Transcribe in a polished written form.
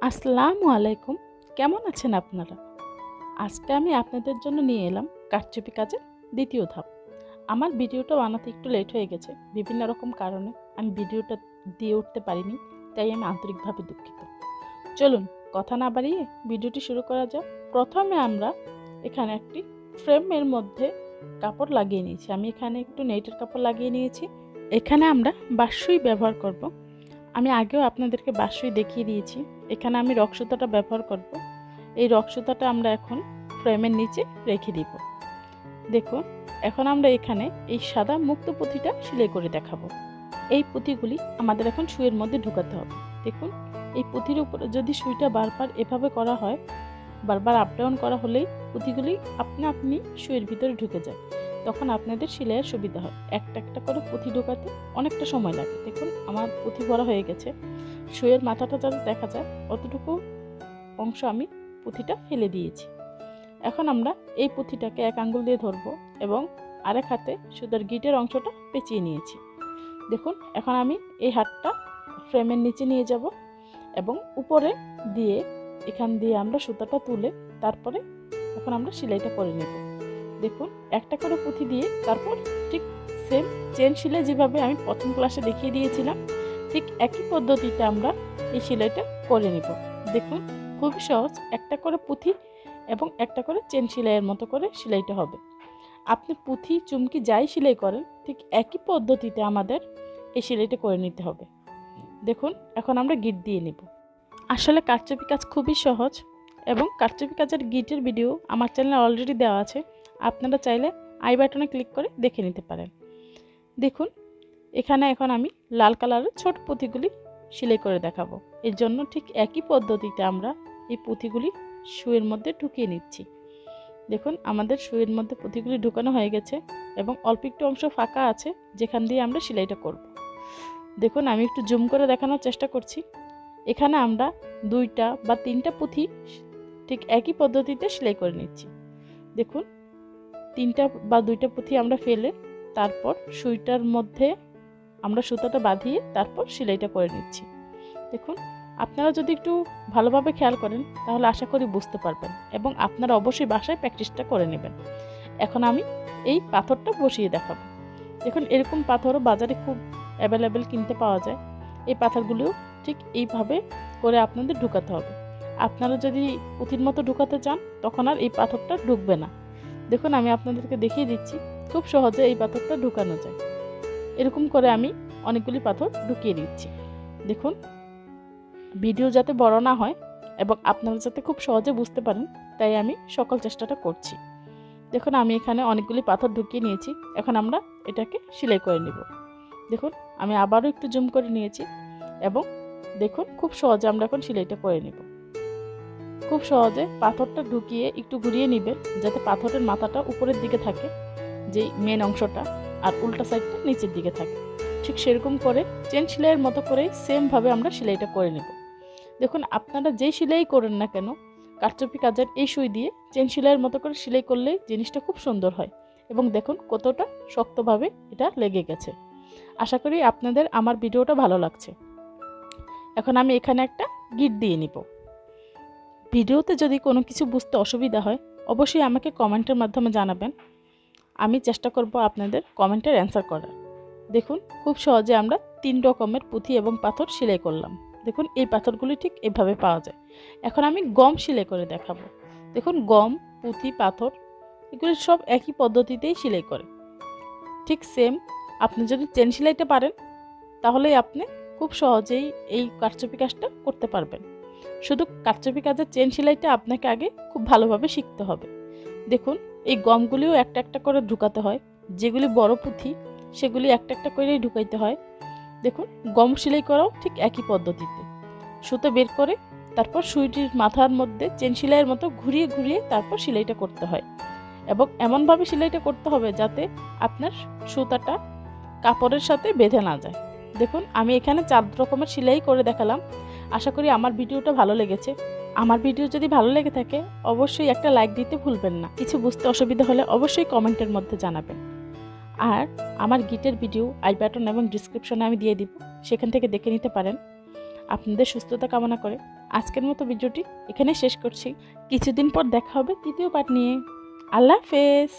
আসসালামু আলাইকুম, কেমন আছেন আপনারা? আজকে আমি আপনাদের জন্য নিয়ে এলাম কারচুপি কাজের দ্বিতীয় ধাপ। আমার ভিডিওটা বানাতে একটু লেট হয়ে গেছে, বিভিন্ন রকম কারণে আমি ভিডিওটা দিয়ে উঠতে পারিনি, তাই আমি আন্তরিকভাবে দুঃখিত। চলুন কথা না বাড়িয়ে ভিডিওটি শুরু করা যাক। প্রথমে আমরা এখানে একটি ফ্রেমের মধ্যে কাপড় লাগিয়ে নিয়েছি। আমি এখানে একটু নেটের কাপড় লাগিয়ে নিয়েছি। এখানে আমরা বাঁশসুই ব্যবহার করব। আমি আগেও আপনাদেরকে বাঁশসুই দেখিয়ে দিয়েছি। এখানে আমি রক্সুতাটা ব্যবহার করব। এই রক্সুতাটা আমরা এখন ফ্রেমের নিচে রেখে দিব। দেখুন, এখন আমরা এখানে এই সাদা মুক্ত পুঁথিটা সেলাই করে দেখাবো। এই পুঁথিগুলি আমাদের এখন সুইয়ের মধ্যে ঢুকাতে হবে। দেখুন, এই পুঁথির উপরে যদি সুইটা বারবার এভাবে করা হয়, বারবার আপ ডাউন করা হলেই পুঁথিগুলি আপনি সুইয়ের ভিতরে ঢুকে যায়। তখন আপনাদের সেলাইয়ের সুবিধা হয়। একটা একটা করে পুঁথি ঢোকাতে অনেকটা সময় লাগে। দেখুন, আমার পুঁথি ভরা হয়ে গেছে। সুইয়ের মাথাটা যাতে দেখা যায় অতটুকু অংশ আমি পুঁথিটা ফেলে দিয়েছি। এখন আমরা এই পুঁথিটাকে এক আঙ্গুল দিয়ে ধরবো এবং আরেক হাতে সুতার গিটের অংশটা পেঁচিয়ে নিয়েছি। দেখুন, এখন আমি এই হাতটা ফ্রেমের নিচে নিয়ে যাব এবং উপরে দিয়ে এখান দিয়ে আমরা সুতাটা তুলে তারপরে এখন আমরা সেলাইটা করে নেব। দেখুন, একটা করে পুঁথি দিয়ে তারপর ঠিক সেম চেন সেলাই যেভাবে আমি প্রথম ক্লাসে দেখিয়ে দিয়েছিলাম, ঠিক একই পদ্ধতিতে আমরা এই সেলাইটা করে নেব। দেখুন, খুবই সহজ। একটা করে পুঁথি এবং একটা করে চেন সেলাইয়ের মতো করে সেলাইটা হবে। আপনি পুঁথি চুমকি যাই সেলাই করেন, ঠিক একই পদ্ধতিতে আমাদের এই সেলাইটা করে নিতে হবে। দেখুন, এখন আমরা গিট দিয়ে নেব। আসলে কারচুপি কাজ খুবই সহজ এবং কারচুপি কাজের গিটের ভিডিও আমার চ্যানেলে অলরেডি দেওয়া আছে। আপনারা চাইলে আই বাটনে ক্লিক করে দেখে নিতে পারেন। দেখুন, এখানে এখন আমি লাল কালারের ছোট পুঁথিগুলি সেলাই করে দেখাবো। এর জন্য ঠিক একই পদ্ধতিতে আমরা এই পুঁথিগুলি সুইয়ের মধ্যে ঢুকিয়ে নিচ্ছি। দেখুন, আমাদের সুইয়ের মধ্যে পুঁথিগুলি ঢুকানো হয়ে গেছে এবং অল্প একটু অংশ ফাঁকা আছে যেখান দিয়ে আমরা সেলাইটা করব। দেখুন, আমি একটু জুম করে দেখানোর চেষ্টা করছি। এখানে আমরা 2টা বা 3টা পুঁথি ঠিক একই পদ্ধতিতে সেলাই করে নিচ্ছি। দেখুন, 3টা বা 2টা পুঁথি আমরা ফেলে তারপর সুইটার মধ্যে আমরা সুতাটা বাঁধিয়ে তারপর সেলাইটা করে নিচ্ছি। দেখুন, আপনারা যদি একটু ভালোভাবে খেয়াল করেন তাহলে আশা করি বুঝতে পারবেন এবং আপনারা অবশ্যই বাসায় প্র্যাকটিসটা করে নেবেন। এখন আমি এই পাথরটা বসিয়ে দেখাবো। দেখুন, এরকম পাথরও বাজারে খুব অ্যাভেলেবেল কিনতে পাওয়া যায়। এই পাথরগুলোও ঠিক এইভাবে করে আপনাদের ঢুকাতে হবে। আপনারা যদি পুঁথির মতো ঢুকাতে চান তখন আর এই পাথরটা ঢুকবে না। দেখুন, আমি আপনাদেরকে দেখিয়ে দিচ্ছি, খুব সহজে এই পাথরটা ঢুকানো যায়। এরকম করে আমি অনেকগুলি পাথর ঢুকিয়ে দিচ্ছি। দেখুন, ভিডিও যাতে বড় না হয় এবং আপনারা যাতে খুব সহজে বুঝতে পারেন তাই আমি সকল চেষ্টাটা করছি। দেখুন, আমি এখানে অনেকগুলি পাথর ঢুকিয়ে নিয়েছি। এখন আমরা এটাকে সেলাই করে নেব। দেখুন, আমি আবারও একটু জুম করে নিয়েছি এবং দেখুন খুব সহজে আমরা এখন সেলাইটা করে নেব। খুব সহজে পাথরটা ঢুকিয়ে একটু ঘুরিয়ে নেবেন যাতে পাথরের মাথাটা উপরের দিকে থাকে, যেই মেন অংশটা, আর উল্টা সাইডটা নিচের দিকে থাকে। ঠিক সেরকম করে চেন সেলাইয়ের মতো করেই সেমভাবে আমরা সেলাইটা করে নেব। দেখুন, আপনারা যেই সেলাই করেন না কেন, কারচুপি কাজের এই সুই দিয়ে চেন সেলাইয়ের মতো করে সেলাই করলেই জিনিসটা খুব সুন্দর হয় এবং দেখুন কতটা শক্তভাবে এটা লেগে গেছে। আশা করি আপনাদের আমার ভিডিওটা ভালো লাগছে। এখন আমি এখানে একটা গিট দিয়ে নিব। ভিডিওতে যদি কোনো কিছু বুঝতে অসুবিধা হয় অবশ্যই আমাকে কমেন্টের মাধ্যমে জানাবেন। আমি চেষ্টা করব আপনাদের কমেন্টের অ্যান্সার করার। দেখুন, খুব সহজে আমরা 3 রকমের পুঁথি এবং পাথর সেলাই করলাম। দেখুন, এই পাথরগুলি ঠিক এভাবে পাওয়া যায়। এখন আমি গম সেলাই করে দেখাবো। দেখুন, গম, পুঁথি, পাথর এগুলি সব একই পদ্ধতিতেই সেলাই করে। ঠিক সেম আপনি যদি চেন সেলাইটা পারেন তাহলেই আপনি খুব সহজেই এই কারচুপি কাজটা করতে পারবেন। শুধু কারচুপি কাজের চেন সেলাইটা আপনাকে আগে খুব ভালোভাবে শিখতে হবে। দেখুন, এই গমগুলিও একটা একটা করে ঢুকাতে হয়। যেগুলি বড় পুঁথি সেগুলি একটা একটা করেই ঢুকাইতে হয়। দেখুন, গম সেলাই করাও ঠিক একই পদ্ধতিতে। সুতো বের করে তারপর সুইটির মাথার মধ্যে চেন সেলাইয়ের মতো ঘুরিয়ে ঘুরিয়ে তারপর সেলাইটা করতে হয় এবং এমনভাবে সেলাইটা করতে হবে যাতে আপনার সুতাটা কাপড়ের সাথে বেঁধে না যায়। দেখুন, আমি এখানে 4 রকমের সেলাই করে দেখালাম। আশা করি আমার ভিডিওটা ভালো লেগেছে। আমার ভিডিও যদি ভালো লেগে থাকে অবশ্যই একটা লাইক দিতে ভুলবেন না। কিছু বুঝতে অসুবিধা হলে অবশ্যই কমেন্টের মধ্যে জানাবেন। আর আমার গিটের ভিডিও আই বাটন এবং ডিসক্রিপশনে আমি দিয়ে দিব, সেখান থেকে দেখে নিতে পারেন। আপনাদের সুস্থতা কামনা করে আজকের মতো ভিডিওটি এখানে শেষ করছি। কিছুদিন পর দেখা হবে তৃতীয় পার্ট নিয়ে। আল্লাহ হাফেজ।